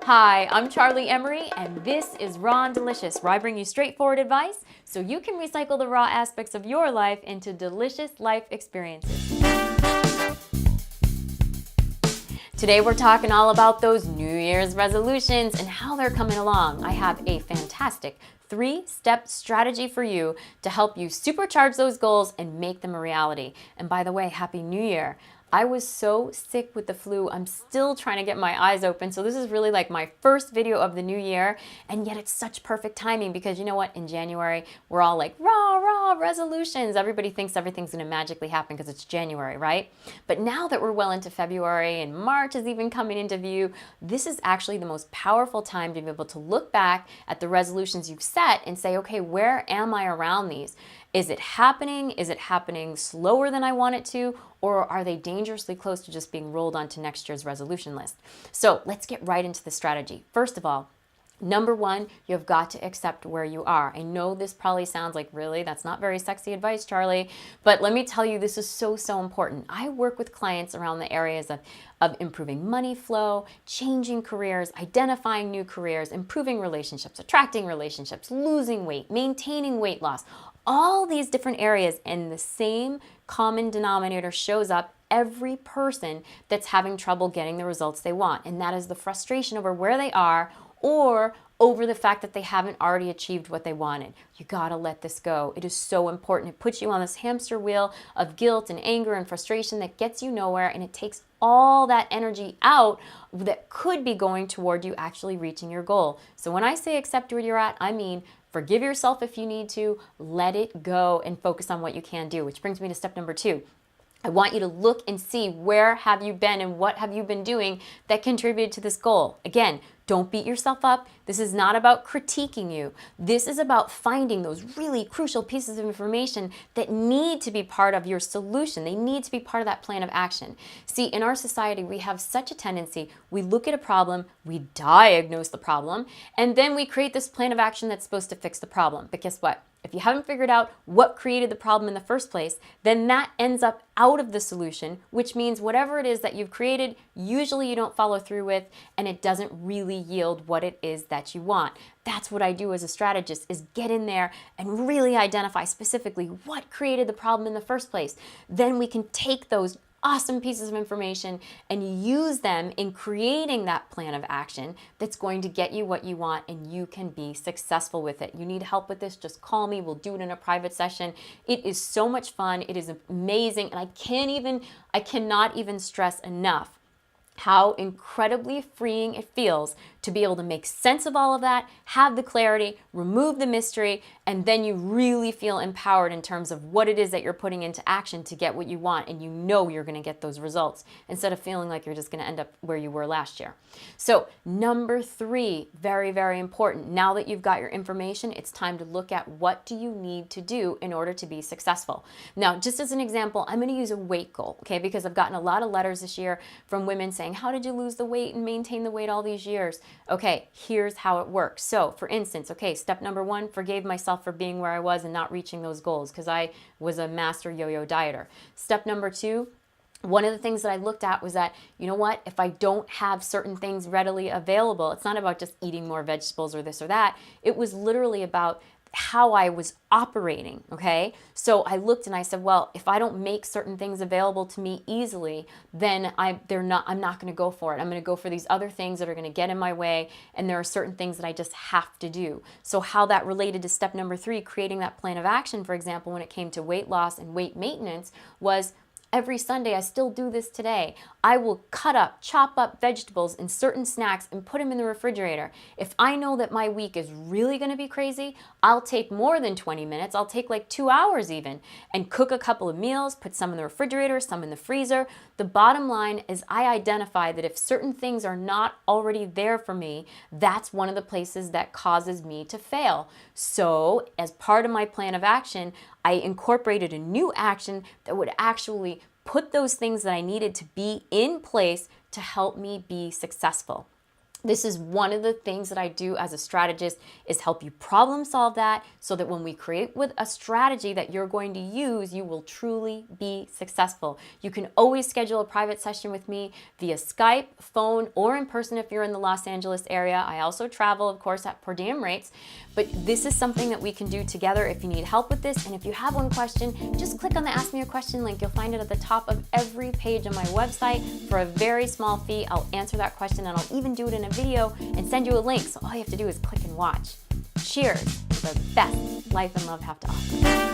Hi, I'm Charly Emery, and this is Raw and Delicious, where I bring you straightforward advice so you can recycle the raw aspects of your life into delicious life experiences. Today we're talking all about those New Year's resolutions and how they're coming along. I have a fantastic 3-step strategy for you to help you supercharge those goals and make them a reality. And by the way, Happy New Year. I was so sick with the flu. I'm still trying to get my eyes open. So this is really like my first video of the new year. And yet it's such perfect timing because you know what? In January, we're all like, rah, resolutions. Everybody thinks everything's going to magically happen because it's January, right? But now that we're well into February and March is even coming into view, this is actually the most powerful time to be able to look back at the resolutions you've set and say, okay, where am I around these? Is it happening? Is it happening slower than I want it to? Or are they dangerously close to just being rolled onto next year's resolution list? So let's get right into the strategy. First of all, number one, you've got to accept where you are. I know this probably sounds like, really? That's not very sexy advice, Charly. But let me tell you, this is so important. I work with clients around the areas of improving money flow, changing careers, identifying new careers, improving relationships, attracting relationships, losing weight, maintaining weight loss, all these different areas, and the same common denominator shows up every person that's having trouble getting the results they want. And that is the frustration over where they are or over the fact that they haven't already achieved what they wanted. You gotta let this go. It is so important. It puts you on this hamster wheel of guilt and anger and frustration that gets you nowhere, and it takes all that energy out that could be going toward you actually reaching your goal. So when I say accept where you're at, I mean forgive yourself if you need to, let it go, and focus on what you can do, which brings me to step number 2. I want you to look and see where have you been and what have you been doing that contributed to this goal. Again, don't beat yourself up. This is not about critiquing you. This is about finding those really crucial pieces of information that need to be part of your solution. They need to be part of that plan of action. See, in our society, we have such a tendency. We look at a problem, we diagnose the problem, and then we create this plan of action that's supposed to fix the problem. But guess what? If you haven't figured out what created the problem in the first place, then that ends up out of the solution, which means whatever it is that you've created, usually you don't follow through with, and it doesn't really yield what it is that you want. That's what I do as a strategist, is get in there and really identify specifically what created the problem in the first place. Then we can take those awesome pieces of information and use them in creating that plan of action that's going to get you what you want, and you can be successful with it. You need help with this, just call me. We'll do it in a private session. It is so much fun. It is amazing. And I cannot even stress enough how incredibly freeing it feels to be able to make sense of all of that, have the clarity, remove the mystery, and then you really feel empowered in terms of what it is that you're putting into action to get what you want, and you know you're going to get those results instead of feeling like you're just going to end up where you were last year. So number 3, very important. Now that you've got your information, it's time to look at what do you need to do in order to be successful. Now, just as an example, I'm going to use a weight goal, okay? Because I've gotten a lot of letters this year from women saying, how did you lose the weight and maintain the weight all these years? Okay, here's how it works. So for instance, okay, step number 1, forgave myself for being where I was and not reaching those goals because I was a master yo-yo dieter. Step number 2, one of the things that I looked at was that, you know what, if I don't have certain things readily available, it's not about just eating more vegetables or this or that. It was literally about how I was operating, okay? So I looked and I said, well, if I don't make certain things available to me easily, then I'm not going to go for it. I'm going to go for these other things that are going to get in my way, and there are certain things that I just have to do. So how that related to step number 3, creating that plan of action, for example, when it came to weight loss and weight maintenance, was every Sunday, I still do this today. I will chop up vegetables and certain snacks and put them in the refrigerator. If I know that my week is really going to be crazy, I'll take more than 20 minutes. I'll take like 2 hours even and cook a couple of meals, put some in the refrigerator, some in the freezer. The bottom line is I identify that if certain things are not already there for me, that's one of the places that causes me to fail. So as part of my plan of action, I incorporated a new action that would actually put those things that I needed to be in place to help me be successful. This is one of the things that I do as a strategist, is help you problem solve that, so that when we create with a strategy that you're going to use, you will truly be successful. You can always schedule a private session with me via Skype, phone, or in person if you're in the Los Angeles area. I also travel, of course, at per diem rates, but this is something that we can do together if you need help with this. And if you have one question, just click on the Ask Me a Question link. You'll find it at the top of every page on my website. For a very small fee, I'll answer that question, and I'll even do it in a video and send you a link. So all you have to do is click and watch. Cheers to the best life and love have to offer.